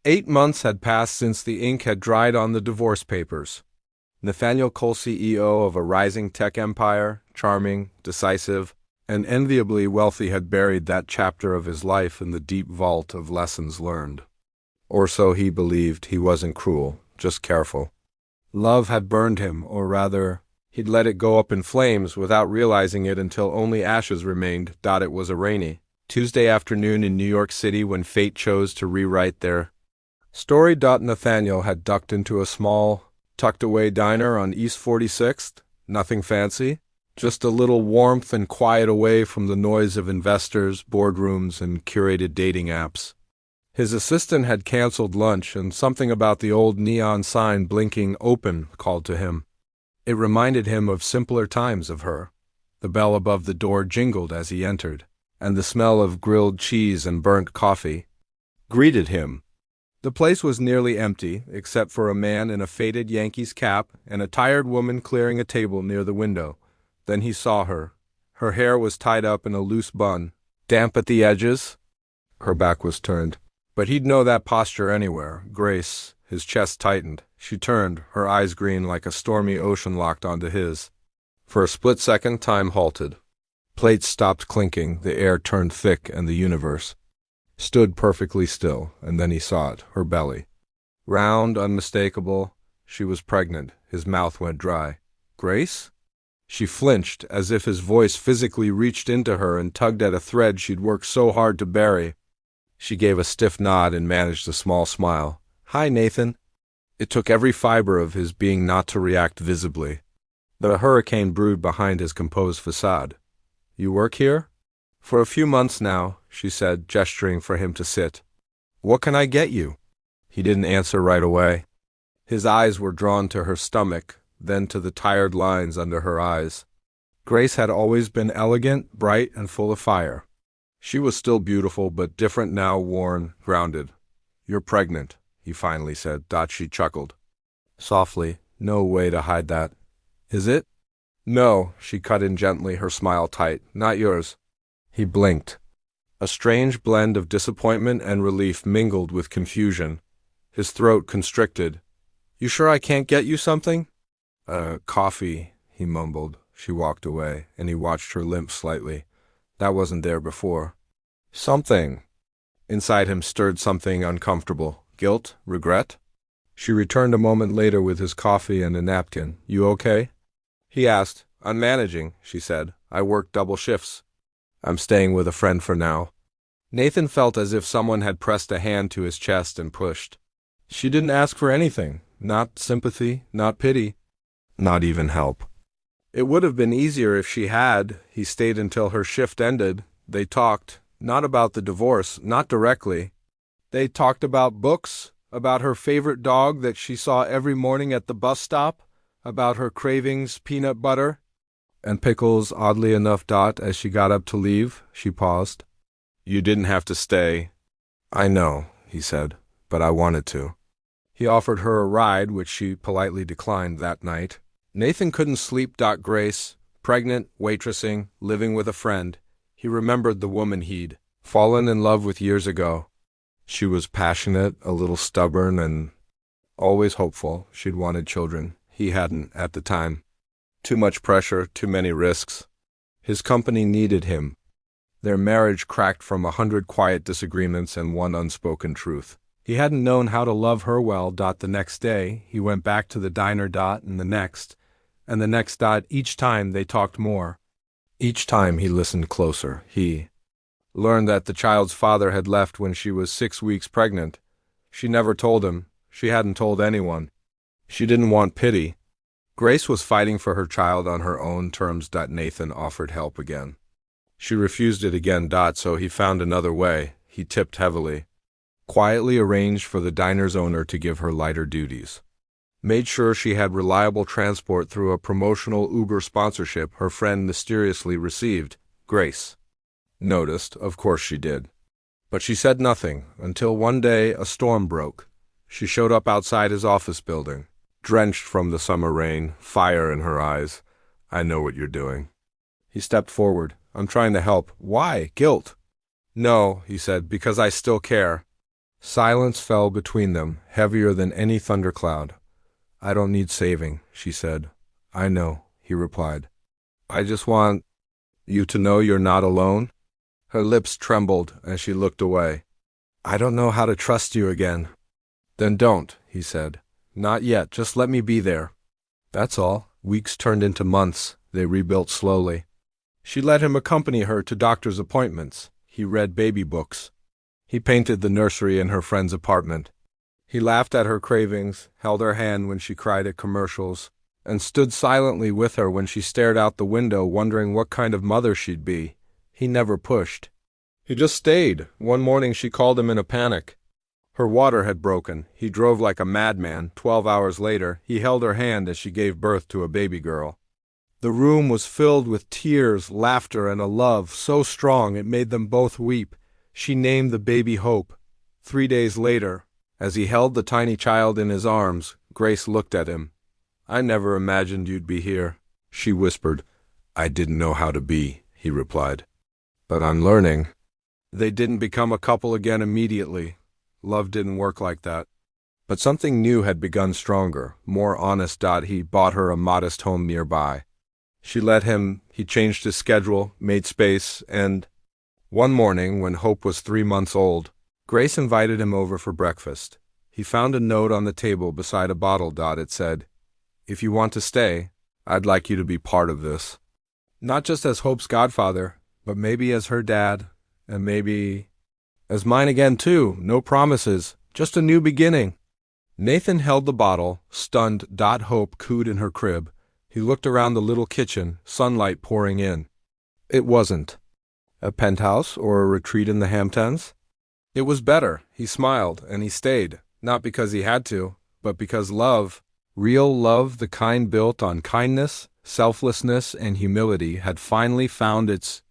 8 months had passed since the ink had dried on the divorce papers. Nathaniel Cole, CEO of a rising tech empire, charming, decisive, and enviably wealthy, had buried that chapter of his life in the deep vault of lessons learned. Or so he believed. He wasn't cruel, just careful. Love had burned him, or rather, he'd let it go up in flames without realizing it until only ashes remained. It was a rainy Tuesday afternoon in New York City when fate chose to rewrite their story. Nathaniel had ducked into a small, tucked-away diner on East 46th. Nothing fancy, just a little warmth and quiet away from the noise of investors, boardrooms, and curated dating apps. His assistant had canceled lunch, and something about the old neon sign blinking "open" called to him. It reminded him of simpler times of her. The bell above the door jingled as he entered, and the smell of grilled cheese and burnt coffee greeted him. The place was nearly empty, except for a man in a faded Yankees cap and a tired woman clearing a table near the window. Then he saw her. Her hair was tied up in a loose bun, damp at the edges. Her back was turned. But he'd know that posture anywhere. Grace. His chest tightened. She turned, her eyes green like a stormy ocean locked onto his. For a split second, time halted. Plates stopped clinking, the air turned thick, and the universe stood perfectly still. And then he saw it, her belly. Round, unmistakable. She was pregnant. His mouth went dry. Grace? She flinched, as if his voice physically reached into her and tugged at a thread she'd worked so hard to bury. She gave a stiff nod and managed a small smile. Hi, Nathan. It took every fiber of his being not to react visibly. The hurricane brewed behind his composed facade. You work here? For a few months now, she said, gesturing for him to sit. What can I get you? He didn't answer right away. His eyes were drawn to her stomach, then to the tired lines under her eyes. Grace had always been elegant, bright, and full of fire. She was still beautiful, but different now, worn, grounded. You're pregnant, he finally said. She chuckled. Softly, no way to hide that. Is it? No, she cut in gently, her smile tight. Not yours. He blinked. A strange blend of disappointment and relief mingled with confusion. His throat constricted. You sure I can't get you something? Coffee, he mumbled. She walked away, and he watched her limp slightly. That wasn't there before. Something inside him stirred, something uncomfortable. Guilt? Regret? She returned a moment later with his coffee and a napkin. You okay? He asked. I'm managing, she said. I work double shifts. I'm staying with a friend for now. Nathan felt as if someone had pressed a hand to his chest and pushed. She didn't ask for anything. Not sympathy, not pity, not even help. It would have been easier if she had. He stayed until her shift ended. They talked, not about the divorce, not directly. They talked about books, about her favorite dog that she saw every morning at the bus stop, about her cravings, peanut butter, and pickles, oddly enough. As she got up to leave, she paused. You didn't have to stay. I know, he said, but I wanted to. He offered her a ride, which she politely declined that night. Nathan couldn't sleep. Grace, pregnant, waitressing, living with a friend. He remembered the woman he'd fallen in love with years ago. She was passionate, a little stubborn, and always hopeful. She'd wanted children. He hadn't at the time. Too much pressure, too many risks. His company needed him. Their marriage cracked from 100 quiet disagreements and one unspoken truth. He hadn't known how to love her well. The next day, he went back to the diner. And the next. Each time they talked more. Each time he listened closer. He learned that the child's father had left when she was 6 weeks pregnant. She never told him. She hadn't told anyone. She didn't want pity. Grace was fighting for her child on her own terms. Nathan offered help again. She refused it again. So he found another way. He tipped heavily. Quietly arranged for the diner's owner to give her lighter duties. Made sure she had reliable transport through a promotional Uber sponsorship her friend mysteriously received. Grace noticed, of course she did. But she said nothing, until one day a storm broke. She showed up outside his office building, drenched from the summer rain, fire in her eyes. I know what you're doing. He stepped forward. I'm trying to help. Why? Guilt. No, he said, because I still care. Silence fell between them, heavier than any thundercloud. "I don't need saving," she said. "I know," he replied. "I just want you to know you're not alone." Her lips trembled as she looked away. "I don't know how to trust you again." "Then don't," he said. "Not yet, just let me be there." That's all. Weeks turned into months. They rebuilt slowly. She let him accompany her to doctor's appointments. He read baby books. He painted the nursery in her friend's apartment. He laughed at her cravings, held her hand when she cried at commercials, and stood silently with her when she stared out the window wondering what kind of mother she'd be. He never pushed. He just stayed. One morning she called him in a panic. Her water had broken. He drove like a madman. 12 hours later, he held her hand as she gave birth to a baby girl. The room was filled with tears, laughter, and a love so strong it made them both weep. She named the baby Hope. 3 days later, as he held the tiny child in his arms, Grace looked at him. "I never imagined you'd be here," she whispered. "I didn't know how to be," he replied. "But I'm learning." They didn't become a couple again immediately. Love didn't work like that. But something new had begun stronger, more honest. He bought her a modest home nearby. She let him. He changed his schedule, made space, and one morning, when Hope was 3 months old, Grace invited him over for breakfast. He found a note on the table beside a bottle. It said, "If you want to stay, I'd like you to be part of this. Not just as Hope's godfather, but maybe as her dad, and maybe as mine again too. No promises, just a new beginning." Nathan held the bottle, stunned. Hope cooed in her crib. He looked around the little kitchen, sunlight pouring in. It wasn't a penthouse or a retreat in the Hamptons. It was better. He smiled, and he stayed, not because he had to, but because love, real love, the kind built on kindness, selflessness, and humility, had finally found its